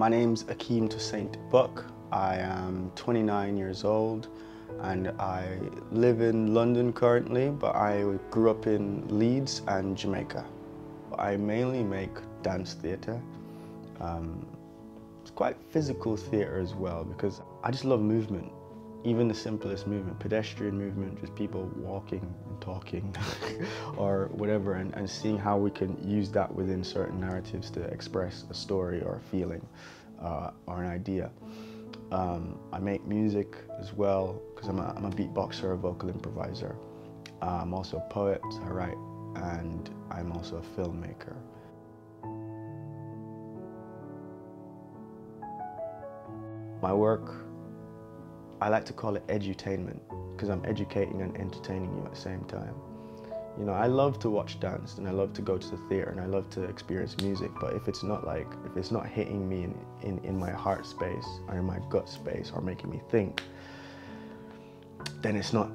My name's Akeim Toussaint Buck. I am 29 years old and I live in London currently, but I grew up in Leeds and Jamaica. I mainly make dance theatre. It's quite physical theatre as well because I just love movement. Even the simplest movement, pedestrian movement, just people walking and talking or whatever, and seeing how we can use that within certain narratives to express a story or a feeling or an idea. I make music as well because I'm a beatboxer, a vocal improviser. I'm also a poet, I write, and I'm also a filmmaker. My work, I like to call it edutainment because I'm educating and entertaining you at the same time. You know, I love to watch dance and I love to go to the theatre and I love to experience music, but if it's not hitting me in my heart space or in my gut space or making me think, then it's not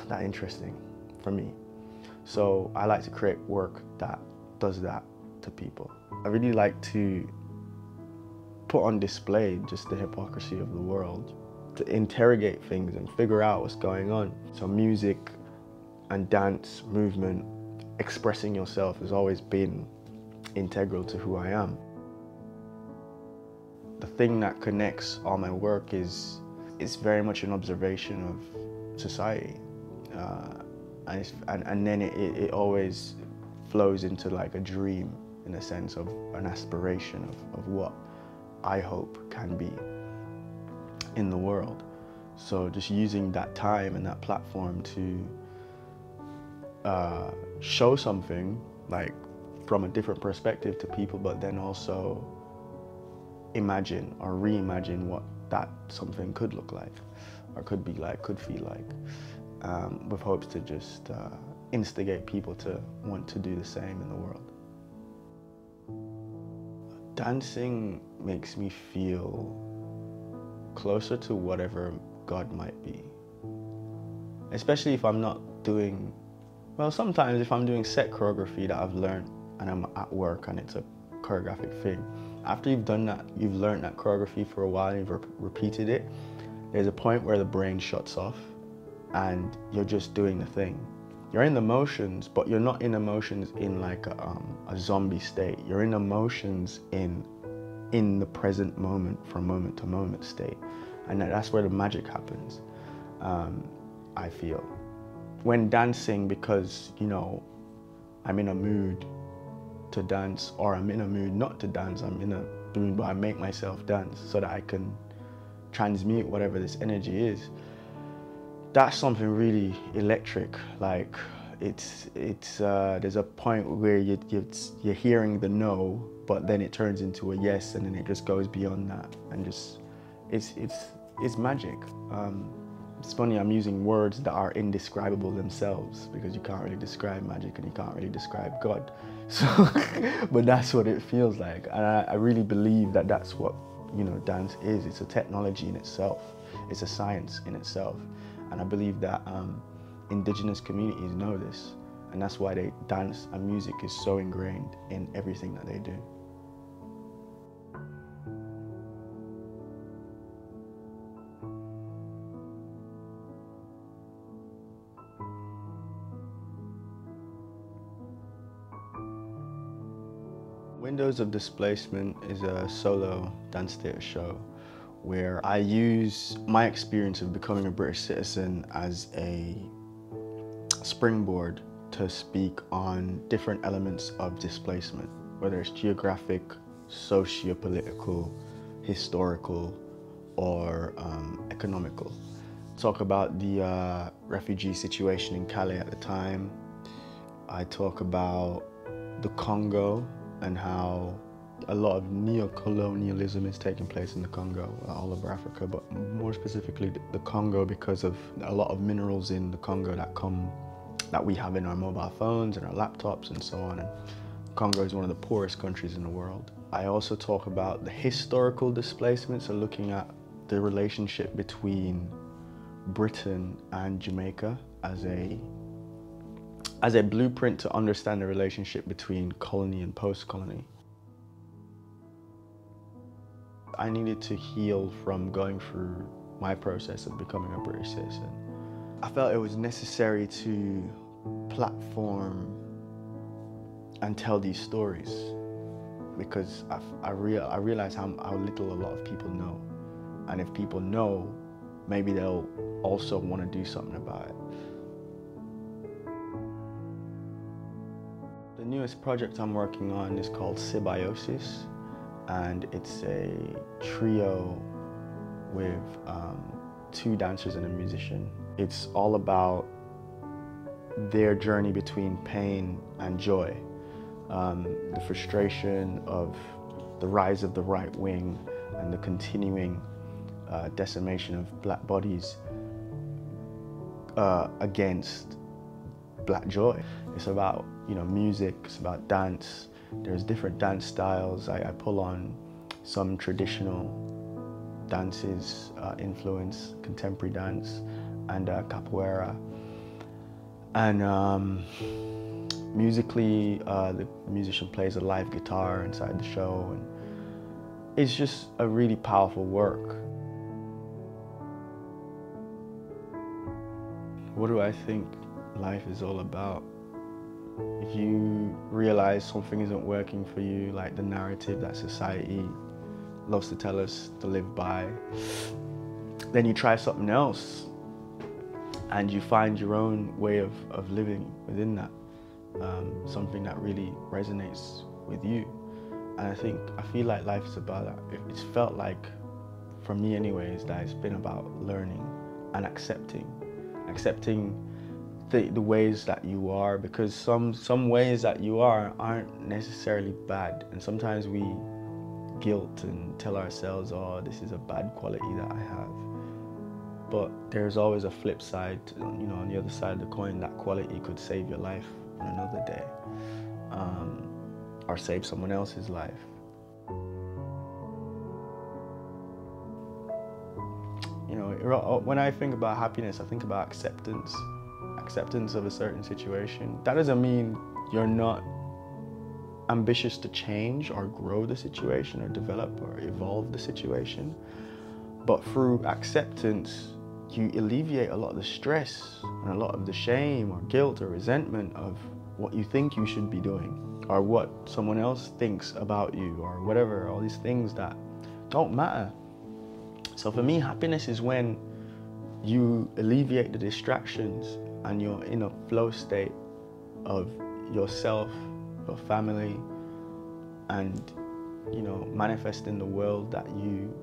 that interesting for me. So I like to create work that does that to people. I really like to put on display just the hypocrisy of the world, to interrogate things and figure out what's going on. So music and dance, movement, expressing yourself has always been integral to who I am. The thing that connects all my work is very much an observation of society. And then it always flows into like a dream, in a sense of an aspiration of what I hope can be in the world. So just using that time and that platform to show something like from a different perspective to people, but then also imagine or reimagine what that something could look like or could be like, could feel like, with hopes to just instigate people to want to do the same in the world. Dancing makes me feel closer to whatever God might be. Especially if I'm not doing, well, sometimes if I'm doing set choreography that I've learned and I'm at work and it's a choreographic thing. After you've done that, you've learned that choreography for a while and you've repeated it, there's a point where the brain shuts off and you're just doing the thing. You're in the motions, but you're not in emotions in like a zombie state. You're in emotions in the present moment, from moment to moment state. And that's where the magic happens, I feel. When dancing, because, you know, I'm in a mood to dance, or I'm in a mood not to dance, I'm in a mood where I make myself dance so that I can transmute whatever this energy is. That's something really electric. Like, there's a point where you're hearing the no, but then it turns into a yes, and then it just goes beyond that, and just it's magic. It's funny, I'm using words that are indescribable themselves because you can't really describe magic and you can't really describe God. So, but that's what it feels like, and I really believe that that's what, you know, dance is. It's a technology in itself. It's a science in itself, and I believe that indigenous communities know this, and that's why dance and music is so ingrained in everything that they do. Windows of Displacement is a solo dance theatre show where I use my experience of becoming a British citizen as a springboard to speak on different elements of displacement, whether it's geographic, socio-political, historical, or economical. Talk about the refugee situation in Calais at the time. I talk about the Congo and how a lot of neo-colonialism is taking place in the Congo, all over Africa, but more specifically the Congo, because of a lot of minerals in the Congo that we have in our mobile phones and our laptops and so on. And Congo is one of the poorest countries in the world. I also talk about the historical displacement, so looking at the relationship between Britain and Jamaica as a blueprint to understand the relationship between colony and post-colony. I needed to heal from going through my process of becoming a British citizen. I felt it was necessary to platform and tell these stories because I realized how little a lot of people know. And if people know, maybe they'll also want to do something about it. The newest project I'm working on is called Symbiosis, and it's a trio with 2 dancers and a musician. It's all about their journey between pain and joy, the frustration of the rise of the right wing and the continuing decimation of black bodies against black joy. It's about, you know, music, it's about dance. There's different dance styles. I pull on some traditional dances, influence, contemporary dance, and capoeira. And musically, the musician plays a live guitar inside the show, and it's just a really powerful work. What do I think life is all about? If you realize something isn't working for you, like the narrative that society loves to tell us to live by, then you try something else and you find your own way of living within that, something that really resonates with you. And I feel like life is about that. It's felt like, for me anyways, that it's been about learning and accepting the ways that you are, because some ways that you are aren't necessarily bad, and sometimes we guilt and tell ourselves, oh, this is a bad quality that I have. But there's always a flip side, you know, on the other side of the coin. That quality could save your life on another day, or save someone else's life. You know, when I think about happiness, I think about acceptance of a certain situation. That doesn't mean you're not ambitious to change or grow the situation or develop or evolve the situation. But through acceptance, you alleviate a lot of the stress and a lot of the shame or guilt or resentment of what you think you should be doing, or what someone else thinks about you, or whatever, all these things that don't matter. So for me, happiness is when you alleviate the distractions and you're in a flow state of yourself, your family, and, you know, manifest in the world that you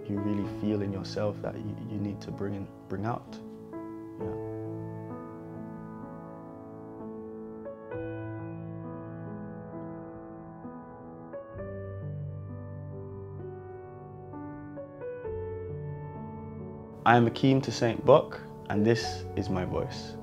really feel in yourself that you need to bring out. Yeah. I am Akeim Toussaint, and this is my voice.